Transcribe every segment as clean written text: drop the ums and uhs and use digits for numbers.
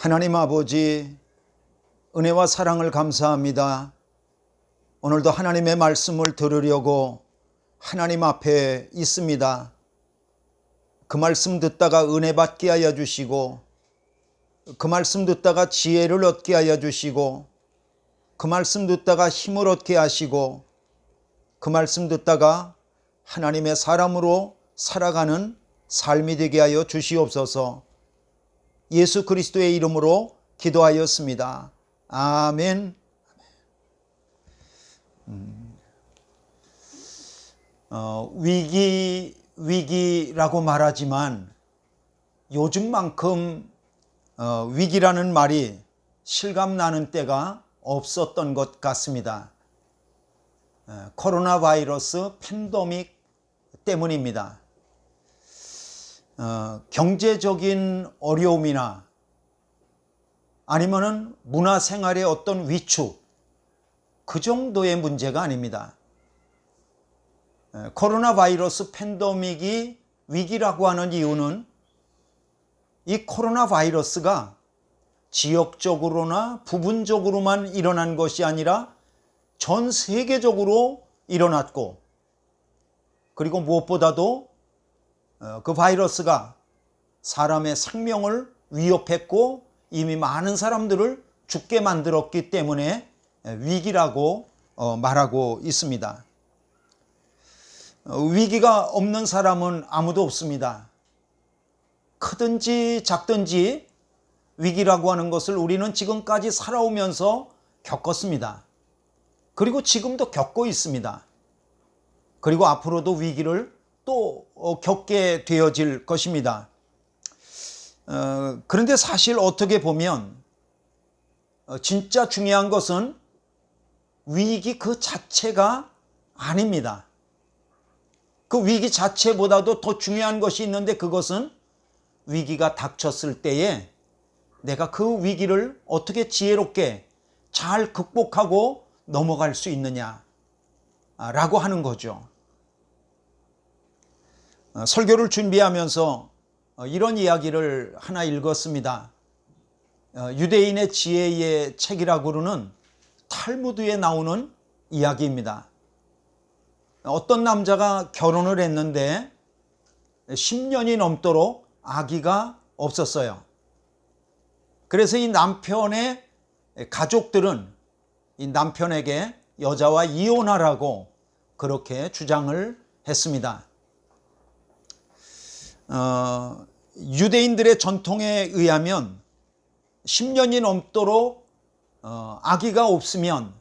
하나님 아버지, 은혜와 사랑을 감사합니다. 오늘도 하나님의 말씀을 들으려고 하나님 앞에 있습니다. 그 말씀 듣다가 은혜 받게 하여 주시고, 그 말씀 듣다가 지혜를 얻게 하여 주시고, 그 말씀 듣다가 힘을 얻게 하시고, 그 말씀 듣다가 하나님의 사람으로 살아가는 삶이 되게 하여 주시옵소서. 예수 그리스도의 이름으로 기도하였습니다. 아멘. 위기라고 말하지만 요즘만큼 위기라는 말이 실감나는 때가 없었던 것 같습니다. 코로나 바이러스 팬데믹 때문입니다. 경제적인 어려움이나 아니면은 문화생활의 어떤 위축, 그 정도의 문제가 아닙니다. 코로나 바이러스 팬데믹이 위기라고 하는 이유는 이 코로나 바이러스가 지역적으로나 부분적으로만 일어난 것이 아니라 전 세계적으로 일어났고, 그리고 무엇보다도 그 바이러스가 사람의 생명을 위협했고 이미 많은 사람들을 죽게 만들었기 때문에 위기라고 말하고 있습니다. 위기가 없는 사람은 아무도 없습니다. 크든지 작든지 위기라고 하는 것을 우리는 지금까지 살아오면서 겪었습니다. 그리고 지금도 겪고 있습니다. 그리고 앞으로도 위기를 또 겪게 되어질 것입니다. 그런데 사실 어떻게 보면 진짜 중요한 것은 위기 그 자체가 아닙니다. 그 위기 자체보다도 더 중요한 것이 있는데, 그것은 위기가 닥쳤을 때에 내가 그 위기를 어떻게 지혜롭게 잘 극복하고 넘어갈 수 있느냐라고 하는 거죠. 설교를 준비하면서 이런 이야기를 하나 읽었습니다. 유대인의 지혜의 책이라고는 탈무드에 나오는 이야기입니다. 어떤 남자가 결혼을 했는데 10년이 넘도록 아기가 없었어요. 그래서 이 남편의 가족들은 이 남편에게 여자와 이혼하라고 그렇게 주장을 했습니다. 유대인들의 전통에 의하면 10년이 넘도록 아기가 없으면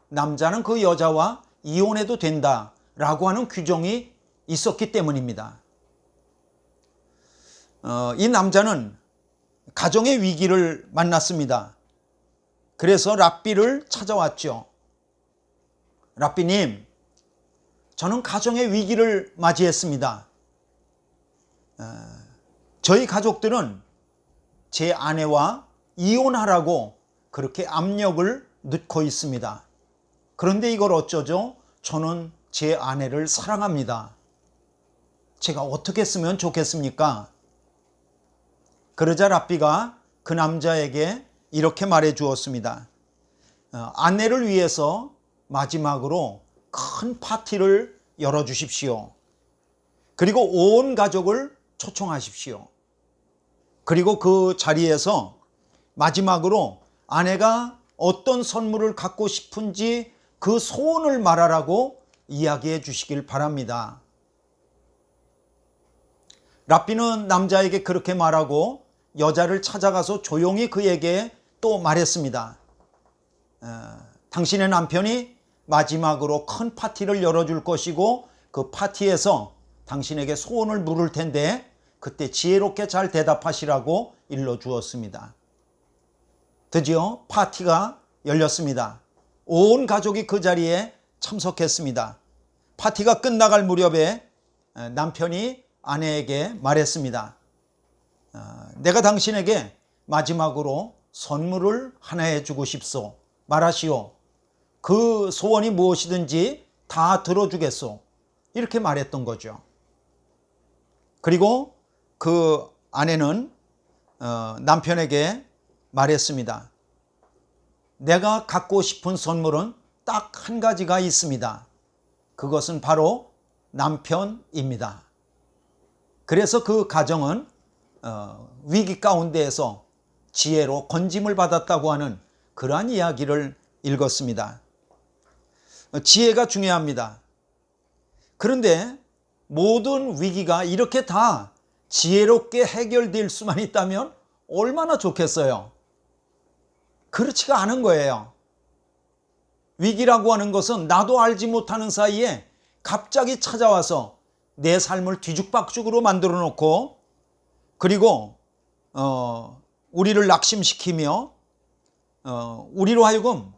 남자는 그 여자와 이혼해도 된다라고 하는 규정이 있었기 때문입니다. 이 남자는 가정의 위기를 만났습니다. 그래서 랍비를 찾아왔죠. 랍비님, 저는 가정의 위기를 맞이했습니다. 저희 가족들은 제 아내와 이혼하라고 그렇게 압력을 넣고 있습니다. 그런데 이걸 어쩌죠? 저는 제 아내를 사랑합니다. 제가 어떻게 했으면 좋겠습니까? 그러자 랍비가 그 남자에게 이렇게 말해 주었습니다. 아내를 위해서 마지막으로 큰 파티를 열어주십시오. 그리고 온 가족을 초청하십시오. 그리고 그 자리에서 마지막으로 아내가 어떤 선물을 갖고 싶은지 그 소원을 말하라고 이야기해 주시길 바랍니다. 랍비는 남자에게 그렇게 말하고 여자를 찾아가서 조용히 그에게 또 말했습니다. 당신의 남편이 마지막으로 큰 파티를 열어줄 것이고 그 파티에서 당신에게 소원을 물을 텐데 그때 지혜롭게 잘 대답하시라고 일러주었습니다. 드디어 파티가 열렸습니다. 온 가족이 그 자리에 참석했습니다. 파티가 끝나갈 무렵에 남편이 아내에게 말했습니다. 내가 당신에게 마지막으로 선물을 하나 해주고 싶소. 말하시오. 그 소원이 무엇이든지 다 들어주겠소. 이렇게 말했던 거죠. 그리고 그 아내는 남편에게 말했습니다. 내가 갖고 싶은 선물은 딱 한 가지가 있습니다. 그것은 바로 남편입니다. 그래서 그 가정은 위기 가운데에서 지혜로 건짐을 받았다고 하는 그러한 이야기를 읽었습니다. 지혜가 중요합니다. 그런데 모든 위기가 이렇게 다 지혜롭게 해결될 수만 있다면 얼마나 좋겠어요. 그렇지가 않은 거예요. 위기라고 하는 것은 나도 알지 못하는 사이에 갑자기 찾아와서 내 삶을 뒤죽박죽으로 만들어 놓고, 그리고 우리를 낙심시키며 우리로 하여금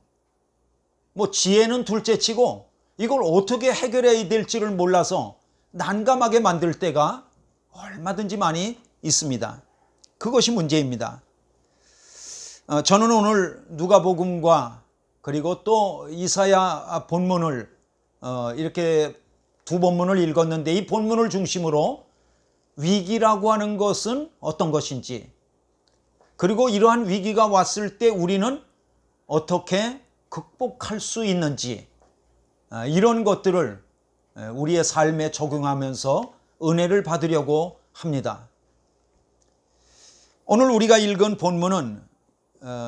지혜는 둘째치고 이걸 어떻게 해결해야 될지를 몰라서 난감하게 만들 때가 얼마든지 많이 있습니다. 그것이 문제입니다. 저는 오늘 누가복음과 그리고 또 이사야 본문을 이렇게 두 본문을 읽었는데, 이 본문을 중심으로 위기라고 하는 것은 어떤 것인지, 그리고 이러한 위기가 왔을 때 우리는 어떻게 극복할 수 있는지, 이런 것들을 우리의 삶에 적용하면서 은혜를 받으려고 합니다. 오늘 우리가 읽은 본문은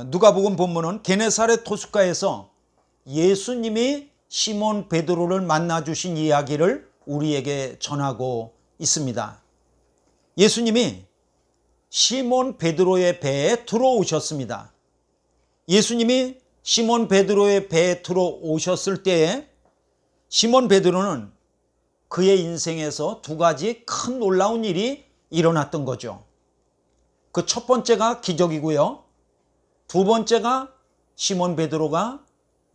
누가복음 본문은 게네사렛 호숫가에서 예수님이 시몬 베드로를 만나 주신 이야기를 우리에게 전하고 있습니다. 예수님이 시몬 베드로의 배에 들어오셨습니다. 예수님이 시몬 베드로의 배에 들어오셨을 때에 시몬 베드로는 그의 인생에서 두 가지 큰 놀라운 일이 일어났던 거죠. 그 첫 번째가 기적이고요. 두 번째가 시몬 베드로가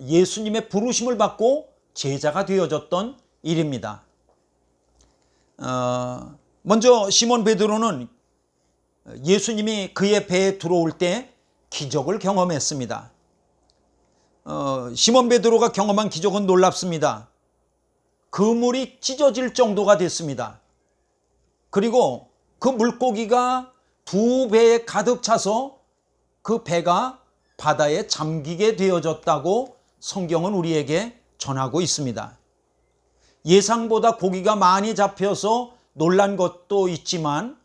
예수님의 부르심을 받고 제자가 되어졌던 일입니다. 먼저 시몬 베드로는 예수님이 그의 배에 들어올 때 기적을 경험했습니다. 시몬 베드로가 경험한 기적은 놀랍습니다. 그물이 찢어질 정도가 됐습니다. 그리고 그 물고기가 두 배에 가득 차서 그 배가 바다에 잠기게 되어졌다고 성경은 우리에게 전하고 있습니다. 예상보다 고기가 많이 잡혀서 놀란 것도 있지만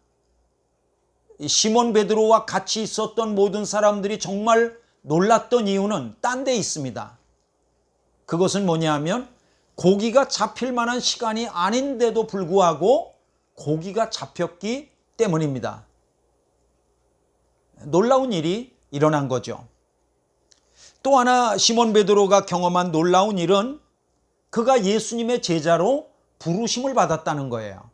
시몬 베드로와 같이 있었던 모든 사람들이 정말 놀랐던 이유는 딴 데 있습니다. 그것은 뭐냐 하면 고기가 잡힐 만한 시간이 아닌데도 불구하고 고기가 잡혔기 때문입니다. 놀라운 일이 일어난 거죠. 또 하나 시몬 베드로가 경험한 놀라운 일은 그가 예수님의 제자로 부르심을 받았다는 거예요.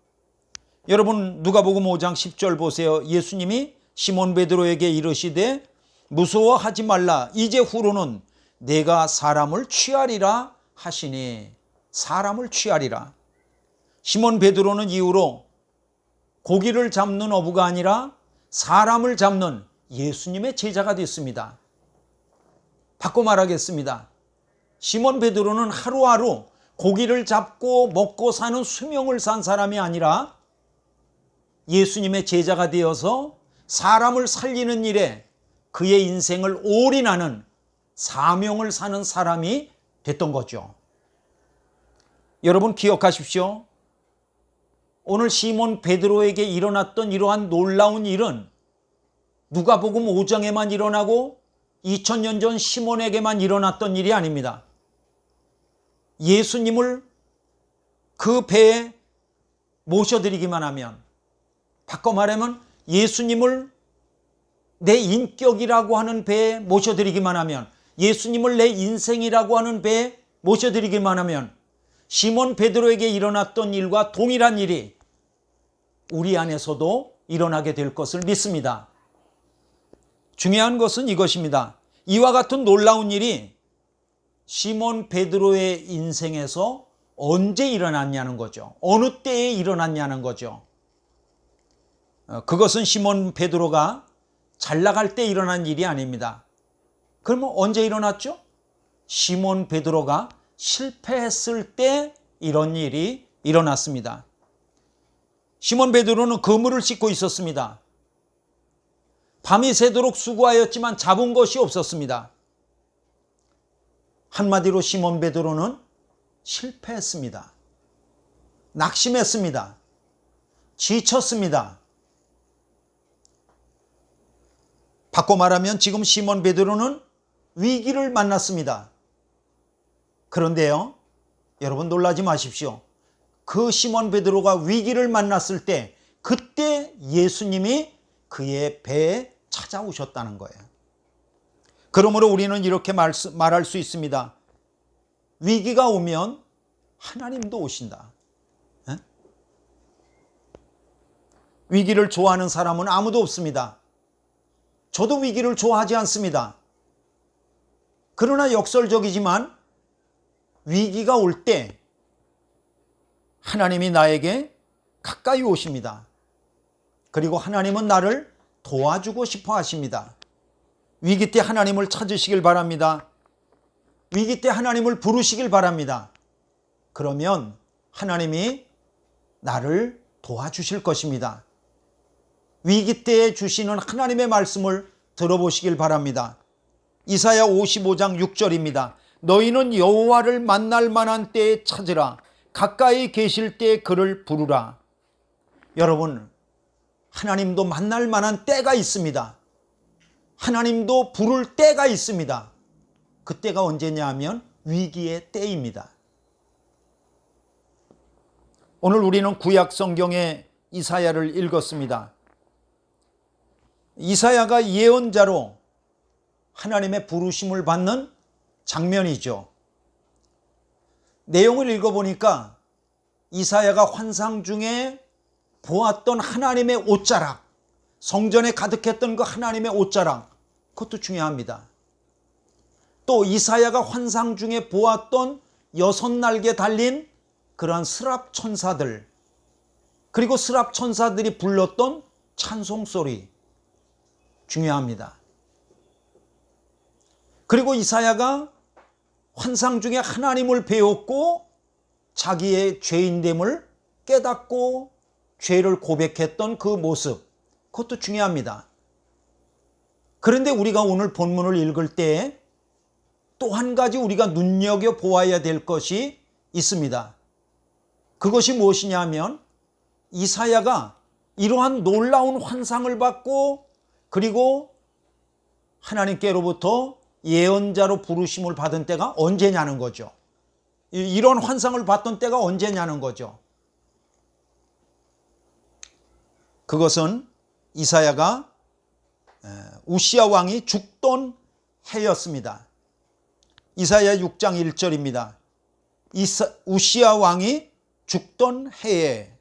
여러분 누가복음 5장 10절 보세요. 예수님이 시몬 베드로에게 이르시되 무서워하지 말라. 이제 후로는 내가 사람을 취하리라 하시니. 사람을 취하리라. 시몬 베드로는 이후로 고기를 잡는 어부가 아니라 사람을 잡는 예수님의 제자가 됐습니다. 바꿔 말하겠습니다. 시몬 베드로는 하루하루 고기를 잡고 먹고 사는 수명을 산 사람이 아니라 예수님의 제자가 되어서 사람을 살리는 일에 그의 인생을 올인하는 사명을 사는 사람이 됐던 거죠. 여러분 기억하십시오. 오늘 시몬 베드로에게 일어났던 이러한 놀라운 일은 누가복음 5장에만 일어나고 2000년 전 시몬에게만 일어났던 일이 아닙니다. 예수님을 그 배에 모셔드리기만 하면, 바꿔 말하면 예수님을 내 인격이라고 하는 배에 모셔드리기만 하면, 예수님을 내 인생이라고 하는 배에 모셔드리기만 하면 시몬 베드로에게 일어났던 일과 동일한 일이 우리 안에서도 일어나게 될 것을 믿습니다. 중요한 것은 이것입니다. 이와 같은 놀라운 일이 시몬 베드로의 인생에서 언제 일어났냐는 거죠. 어느 때에 일어났냐는 거죠. 그것은 시몬 베드로가 잘 나갈 때 일어난 일이 아닙니다. 그러면 언제 일어났죠? 시몬 베드로가 실패했을 때 이런 일이 일어났습니다. 시몬 베드로는 그물을 씻고 있었습니다. 밤이 새도록 수고하였지만 잡은 것이 없었습니다. 한마디로 시몬 베드로는 실패했습니다. 낙심했습니다. 지쳤습니다. 바꿔 말하면 지금 시몬 베드로는 위기를 만났습니다. 그런데요, 여러분 놀라지 마십시오. 그 시몬 베드로가 위기를 만났을 때 그때 예수님이 그의 배에 찾아오셨다는 거예요. 그러므로 우리는 이렇게 말할 수 있습니다. 위기가 오면 하나님도 오신다. 에? 위기를 좋아하는 사람은 아무도 없습니다. 저도 위기를 좋아하지 않습니다. 그러나 역설적이지만 위기가 올 때 하나님이 나에게 가까이 오십니다. 그리고 하나님은 나를 도와주고 싶어 하십니다. 위기 때 하나님을 찾으시길 바랍니다. 위기 때 하나님을 부르시길 바랍니다. 그러면 하나님이 나를 도와주실 것입니다. 위기 때에 주시는 하나님의 말씀을 들어보시길 바랍니다. 이사야 55장 6절입니다. 너희는 여호와를 만날 만한 때에 찾으라. 가까이 계실 때에 그를 부르라. 여러분, 하나님도 만날 만한 때가 있습니다. 하나님도 부를 때가 있습니다. 그때가 언제냐 하면 위기의 때입니다. 오늘 우리는 구약 성경의 이사야를 읽었습니다. 이사야가 예언자로 하나님의 부르심을 받는 장면이죠. 내용을 읽어보니까 이사야가 환상 중에 보았던 하나님의 옷자락, 성전에 가득했던 그 하나님의 옷자락, 그것도 중요합니다. 또 이사야가 환상 중에 보았던 6날개 달린 그러한 스랍 천사들, 그리고 스랍 천사들이 불렀던 찬송소리, 중요합니다. 그리고 이사야가 환상 중에 하나님을 배웠고 자기의 죄인됨을 깨닫고 죄를 고백했던 그 모습, 그것도 중요합니다. 그런데 우리가 오늘 본문을 읽을 때 또 한 가지 우리가 눈여겨보아야 될 것이 있습니다. 그것이 무엇이냐 하면 이사야가 이러한 놀라운 환상을 받고 그리고 하나님께로부터 예언자로 부르심을 받은 때가 언제냐는 거죠. 이런 환상을 봤던 때가 언제냐는 거죠. 그것은 이사야가 우시야 왕이 죽던 해였습니다. 이사야 6장 1절입니다. 우시야 왕이 죽던 해에.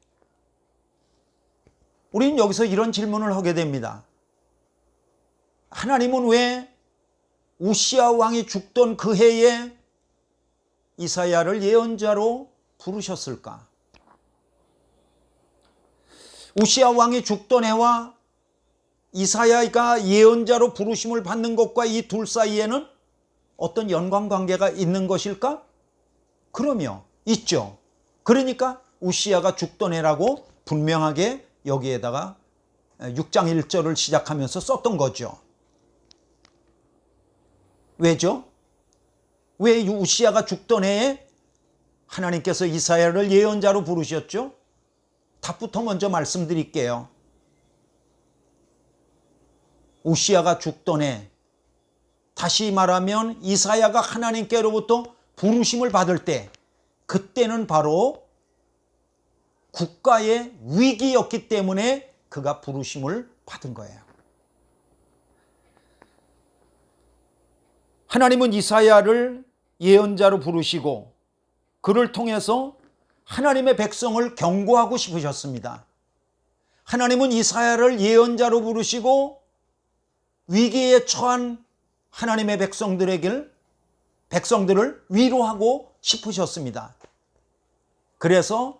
우리는 여기서 이런 질문을 하게 됩니다. 하나님은 왜 우시야 왕이 죽던 그 해에 이사야를 예언자로 부르셨을까? 우시야 왕이 죽던 해와 이사야가 예언자로 부르심을 받는 것과 이 둘 사이에는 어떤 연관관계가 있는 것일까? 그럼요, 있죠. 그러니까 우시야가 죽던 해라고 분명하게 여기에다가 6장 1절을 시작하면서 썼던 거죠. 왜죠? 왜 우시야가 죽던 해에 하나님께서 이사야를 예언자로 부르셨죠? 답부터 먼저 말씀드릴게요. 우시야가 죽던 해, 다시 말하면 이사야가 하나님께로부터 부르심을 받을 때, 그때는 바로 국가의 위기였기 때문에 그가 부르심을 받은 거예요. 하나님은 이사야를 예언자로 부르시고 그를 통해서 하나님의 백성을 경고하고 싶으셨습니다. 하나님은 이사야를 예언자로 부르시고 위기에 처한 하나님의 백성들을 위로하고 싶으셨습니다. 그래서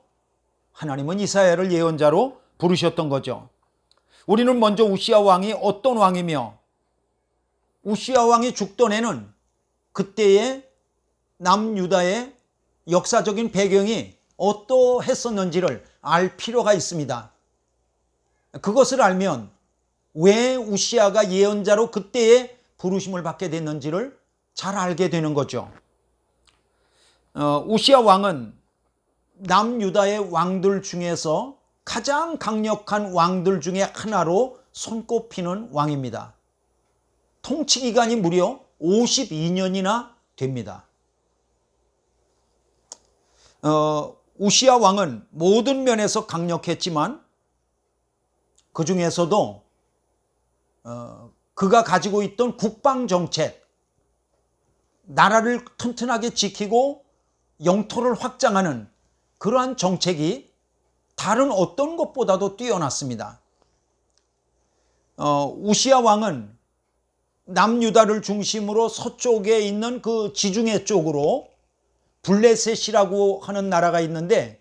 하나님은 이사야를 예언자로 부르셨던 거죠. 우리는 먼저 우시야 왕이 어떤 왕이며 우시야 왕이 죽던 해는 그때의 남유다의 역사적인 배경이 어떠했었는지를 알 필요가 있습니다. 그것을 알면 왜 우시아가 예언자로 그때에 부르심을 받게 됐는지를 잘 알게 되는 거죠. 우시아 왕은 남유다의 왕들 중에서 가장 강력한 왕들 중에 하나로 손꼽히는 왕입니다. 통치 기간이 무려 52년이나 됩니다. 우시아 왕은 모든 면에서 강력했지만 그 중에서도 그가 가지고 있던 국방정책, 나라를 튼튼하게 지키고 영토를 확장하는 그러한 정책이 다른 어떤 것보다도 뛰어났습니다. 우시아 왕은 남유다를 중심으로 서쪽에 있는 그 지중해 쪽으로 블레셋이라고 하는 나라가 있는데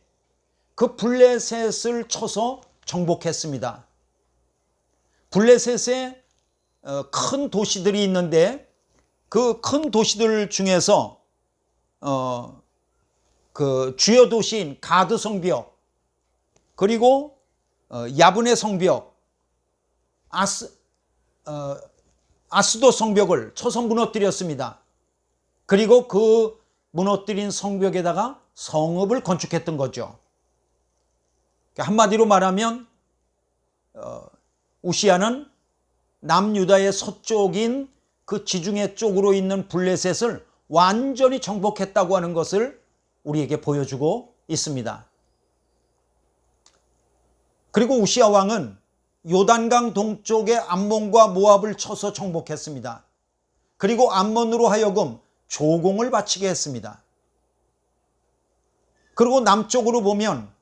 그 블레셋을 쳐서 정복했습니다. 블레셋에 큰 도시들이 있는데 그 큰 도시들 중에서 그 주요 도시인 가드 성벽, 그리고 야브네 성벽, 아스도 성벽을 쳐서 무너뜨렸습니다. 그리고 그 무너뜨린 성벽에다가 성읍을 건축했던 거죠. 한마디로 말하면 우시아는 남유다의 서쪽인 그 지중해 쪽으로 있는 블레셋을 완전히 정복했다고 하는 것을 우리에게 보여주고 있습니다. 그리고 우시아 왕은 요단강 동쪽의 암몬과 모압을 쳐서 정복했습니다. 그리고 암몬으로 하여금 조공을 바치게 했습니다. 그리고 남쪽으로 보면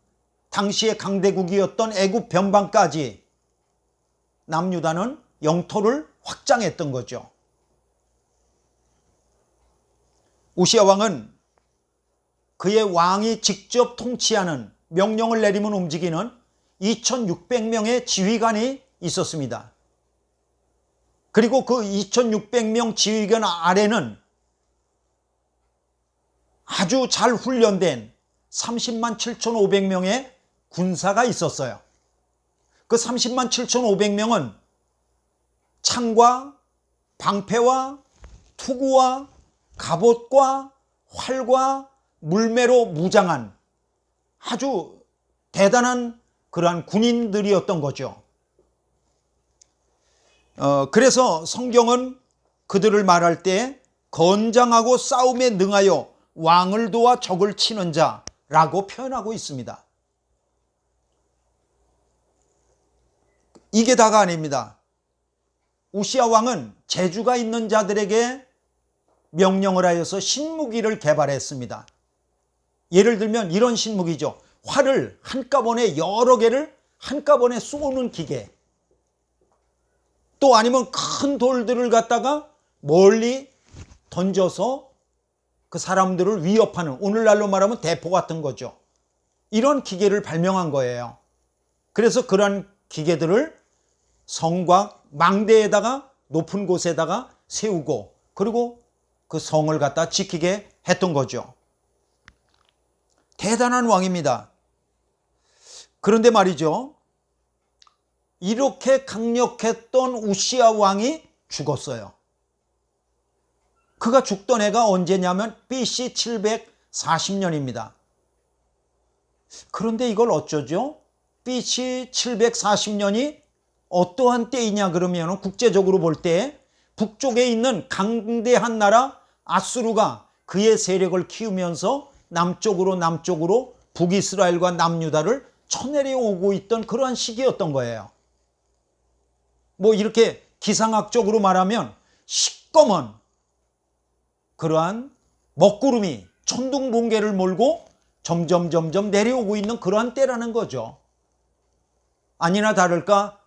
당시의 강대국이었던 애굽 변방까지 남유다는 영토를 확장했던 거죠. 우시아 왕은 그의 왕이 직접 통치하는, 명령을 내리면 움직이는 2600명의 지휘관이 있었습니다. 그리고 그 2600명 지휘관 아래는 아주 잘 훈련된 30만 7,500명의 군사가 있었어요. 그 30만 7,500명은 창과 방패와 투구와 갑옷과 활과 물매로 무장한 아주 대단한 그러한 군인들이었던 거죠. 그래서 성경은 그들을 말할 때 건장하고 싸움에 능하여 왕을 도와 적을 치는 자라고 표현하고 있습니다. 이게 다가 아닙니다. 우시아 왕은 재주가 있는 자들에게 명령을 하여서 신무기를 개발했습니다. 예를 들면 이런 신무기죠. 활을 한꺼번에 여러 개를 한꺼번에 쏘는 기계, 또 아니면 큰 돌들을 갖다가 멀리 던져서 그 사람들을 위협하는, 오늘날로 말하면 대포 같은 거죠. 이런 기계를 발명한 거예요. 그래서 그런 기계들을 성곽 망대에다가 높은 곳에다가 세우고 그리고 그 성을 갖다 지키게 했던 거죠. 대단한 왕입니다. 그런데 말이죠, 이렇게 강력했던 우시아 왕이 죽었어요. 그가 죽던 해가 언제냐면 BC 740년입니다. 그런데 이걸 어쩌죠? BC 740년이 어떠한 때이냐 그러면 국제적으로 볼 때 북쪽에 있는 강대한 나라 아수르가 그의 세력을 키우면서 남쪽으로 북이스라엘과 남유다를 쳐내려오고 있던 그러한 시기였던 거예요. 뭐 이렇게 기상학적으로 말하면 시꺼먼 그러한 먹구름이 천둥번개를 몰고 점점 내려오고 있는 그러한 때라는 거죠. 아니나 다를까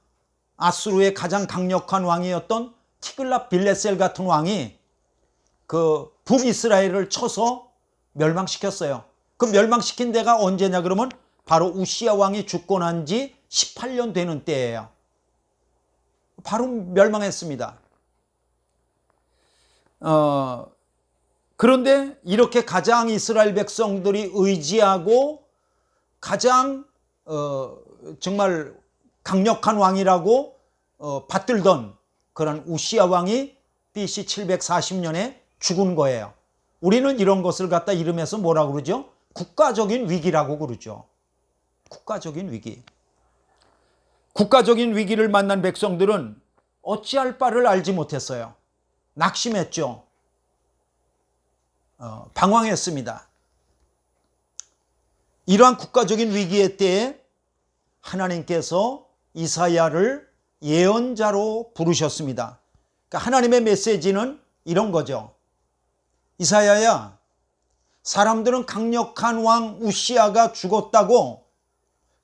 아수르의 가장 강력한 왕이었던 티글랏 빌레셀 같은 왕이 그 북이스라엘을 쳐서 멸망시켰어요. 그 멸망시킨 데가 언제냐 그러면 바로 우시아 왕이 죽고 난 지 18년 되는 때예요. 바로 멸망했습니다. 그런데 이렇게 가장 이스라엘 백성들이 의지하고 가장 정말 강력한 왕이라고 받들던 그런 우시야 왕이 BC 740년에 죽은 거예요. 우리는 이런 것을 갖다 이름해서 뭐라고 그러죠? 국가적인 위기라고 그러죠. 국가적인 위기. 국가적인 위기를 만난 백성들은 어찌할 바를 알지 못했어요. 낙심했죠. 방황했습니다. 이러한 국가적인 위기의 때에 하나님께서 이사야를 예언자로 부르셨습니다. 그러니까 하나님의 메시지는 이런 거죠. 이사야야, 사람들은 강력한 왕 우시야가 죽었다고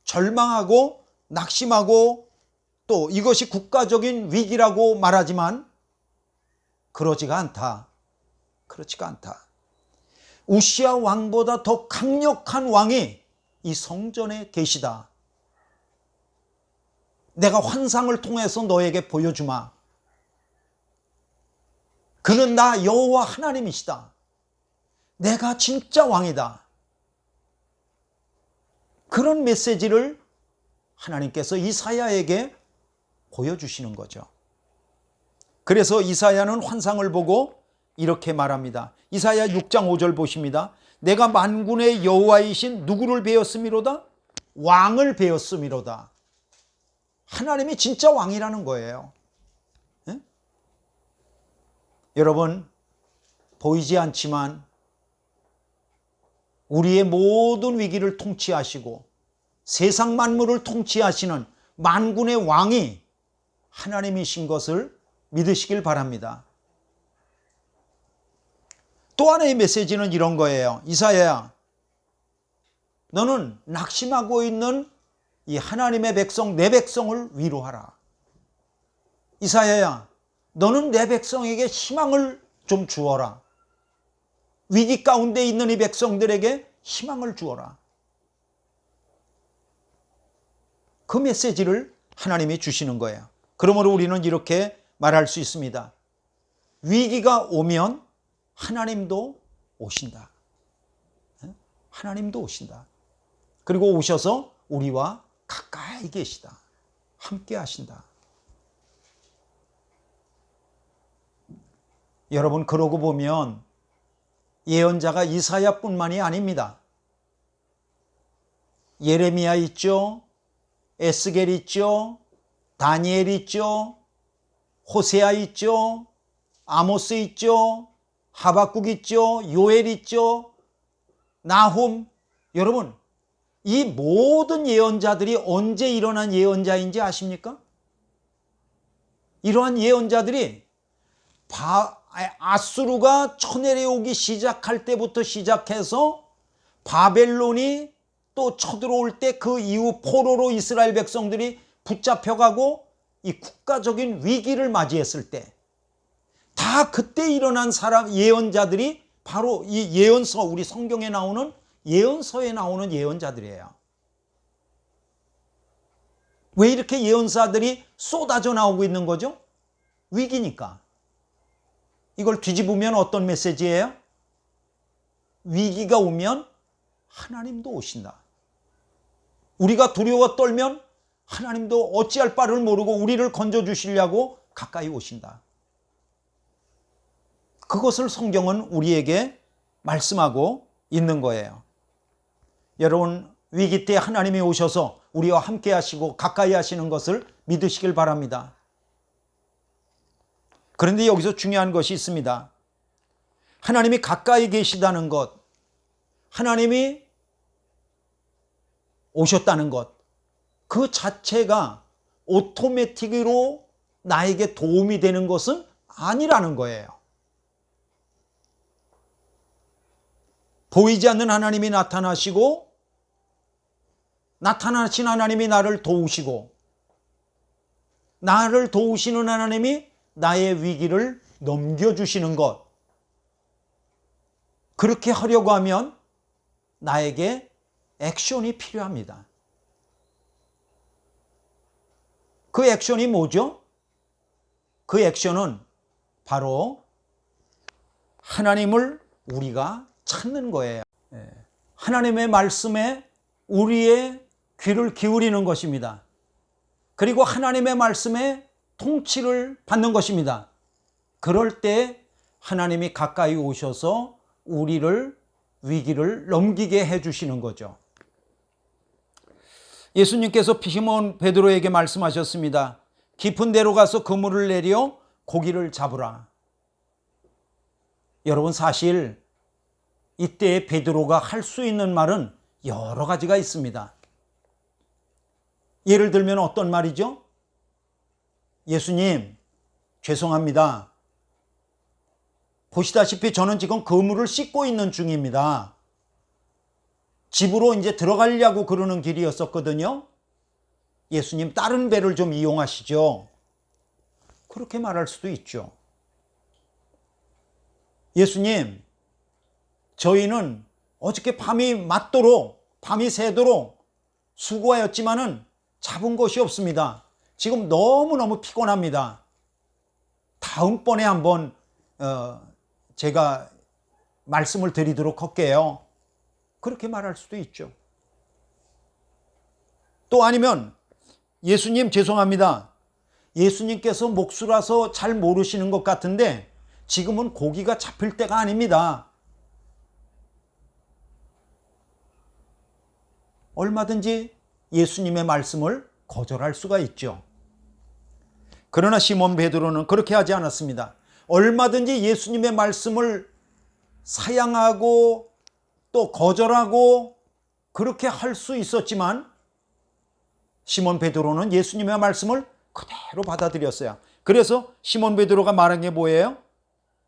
절망하고 낙심하고 또 이것이 국가적인 위기라고 말하지만 그러지가 않다. 그렇지가 않다. 우시야 왕보다 더 강력한 왕이 이 성전에 계시다. 내가 환상을 통해서 너에게 보여주마. 그는 나 여호와 하나님이시다. 내가 진짜 왕이다. 그런 메시지를 하나님께서 이사야에게 보여주시는 거죠. 그래서 이사야는 환상을 보고 이렇게 말합니다. 이사야 6장 5절 보십니다. 내가 만군의 여호와이신 누구를 배웠음이로다? 왕을 배웠음이로다. 하나님이 진짜 왕이라는 거예요. 네? 여러분, 보이지 않지만 우리의 모든 위기를 통치하시고 세상 만물을 통치하시는 만군의 왕이 하나님이신 것을 믿으시길 바랍니다. 또 하나의 메시지는 이런 거예요. 이사야야, 너는 낙심하고 있는 이 하나님의 백성, 내 백성을 위로하라. 이사야야, 너는 내 백성에게 희망을 좀 주어라. 위기 가운데 있는 이 백성들에게 희망을 주어라. 그 메시지를 하나님이 주시는 거예요. 그러므로 우리는 이렇게 말할 수 있습니다. 위기가 오면 하나님도 오신다. 하나님도 오신다. 그리고 오셔서 우리와 가까이 계시다. 함께 하신다. 여러분, 그러고 보면 예언자가 이사야뿐만이 아닙니다. 예레미야 있죠. 에스겔 있죠. 다니엘 있죠. 호세아 있죠. 아모스 있죠. 하박국 있죠. 요엘 있죠. 나훔. 여러분, 이 모든 예언자들이 언제 일어난 예언자인지 아십니까? 이러한 예언자들이 아수르가 쳐내려오기 시작할 때부터 시작해서 바벨론이 또 쳐들어올 때 그 이후 포로로 이스라엘 백성들이 붙잡혀가고 이 국가적인 위기를 맞이했을 때 다 그때 일어난 예언자들이 바로 이 예언서, 우리 성경에 나오는 예언서에 나오는 예언자들이에요. 왜 이렇게 예언사들이 쏟아져 나오고 있는 거죠? 위기니까. 이걸 뒤집으면 어떤 메시지예요? 위기가 오면 하나님도 오신다. 우리가 두려워 떨면 하나님도 어찌할 바를 모르고 우리를 건져주시려고 가까이 오신다. 그것을 성경은 우리에게 말씀하고 있는 거예요. 여러분, 위기 때 하나님이 오셔서 우리와 함께 하시고 가까이 하시는 것을 믿으시길 바랍니다. 그런데 여기서 중요한 것이 있습니다. 하나님이 가까이 계시다는 것, 하나님이 오셨다는 것, 그 자체가 오토매틱으로 나에게 도움이 되는 것은 아니라는 거예요. 보이지 않는 하나님이 나타나시고 나타나신 하나님이 나를 도우시고 나를 도우시는 하나님이 나의 위기를 넘겨주시는 것, 그렇게 하려고 하면 나에게 액션이 필요합니다. 그 액션이 뭐죠? 그 액션은 바로 하나님을 우리가 찾는 거예요. 하나님의 말씀에 우리의 귀를 기울이는 것입니다. 그리고 하나님의 말씀에 통치를 받는 것입니다. 그럴 때 하나님이 가까이 오셔서 우리를 위기를 넘기게 해주시는 거죠. 예수님께서 시몬 베드로에게 말씀하셨습니다. 깊은 데로 가서 그물을 내려 고기를 잡으라. 여러분, 사실 이때 베드로가 할 수 있는 말은 여러 가지가 있습니다. 예를 들면 어떤 말이죠? 예수님, 죄송합니다. 보시다시피 저는 지금 그물을 씻고 있는 중입니다. 집으로 이제 들어가려고 그러는 길이었었거든요. 예수님, 다른 배를 좀 이용하시죠. 그렇게 말할 수도 있죠. 예수님, 저희는 어저께 밤이 새도록 수고하였지만은 잡은 것이 없습니다. 지금 너무너무 피곤합니다. 다음번에 한번 제가 말씀을 드리도록 할게요. 그렇게 말할 수도 있죠. 또 아니면 예수님, 죄송합니다. 예수님께서 목수라서 잘 모르시는 것 같은데 지금은 고기가 잡힐 때가 아닙니다. 얼마든지 예수님의 말씀을 거절할 수가 있죠. 그러나 시몬 베드로는 그렇게 하지 않았습니다. 얼마든지 예수님의 말씀을 사양하고 또 거절하고 그렇게 할 수 있었지만 시몬 베드로는 예수님의 말씀을 그대로 받아들였어요. 그래서 시몬 베드로가 말한 게 뭐예요?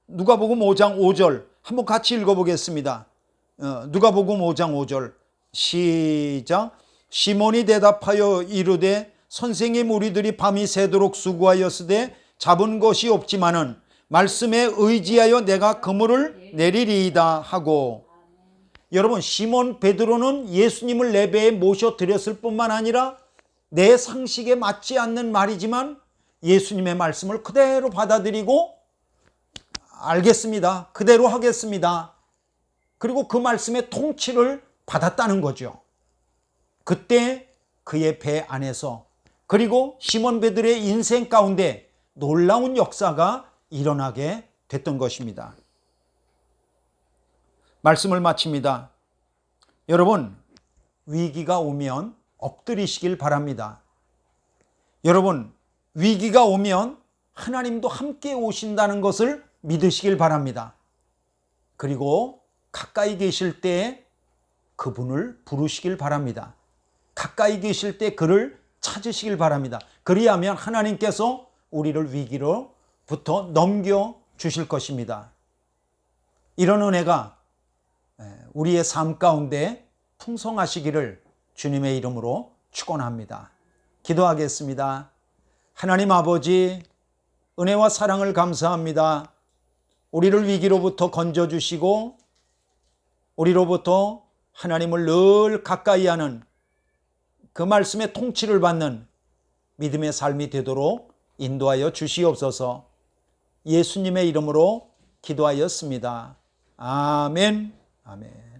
누가복음 5장 5절 한번 같이 읽어보겠습니다. 누가복음 5장 5절 시작. 시몬이 대답하여 이르되 선생님, 우리들이 밤이 새도록 수고하였으되 잡은 것이 없지만은 말씀에 의지하여 내가 그물을 내리리이다 하고. 여러분, 시몬 베드로는 예수님을 내 배에 모셔 드렸을 뿐만 아니라 내 상식에 맞지 않는 말이지만 예수님의 말씀을 그대로 받아들이고 알겠습니다. 그대로 하겠습니다. 그리고 그 말씀의 통치를 받았다는 거죠. 그때 그의 배 안에서 그리고 시몬 베드로의 인생 가운데 놀라운 역사가 일어나게 됐던 것입니다. 말씀을 마칩니다. 여러분, 위기가 오면 엎드리시길 바랍니다. 여러분, 위기가 오면 하나님도 함께 오신다는 것을 믿으시길 바랍니다. 그리고 가까이 계실 때 그분을 부르시길 바랍니다. 가까이 계실 때 그를 찾으시길 바랍니다. 그리하면 하나님께서 우리를 위기로부터 넘겨 주실 것입니다. 이런 은혜가 우리의 삶 가운데 풍성하시기를 주님의 이름으로 축원합니다. 기도하겠습니다. 하나님 아버지, 은혜와 사랑을 감사합니다. 우리를 위기로부터 건져주시고 우리로부터 하나님을 늘 가까이 하는 그 말씀의 통치를 받는 믿음의 삶이 되도록 인도하여 주시옵소서. 예수님의 이름으로 기도하였습니다. 아멘. 아멘.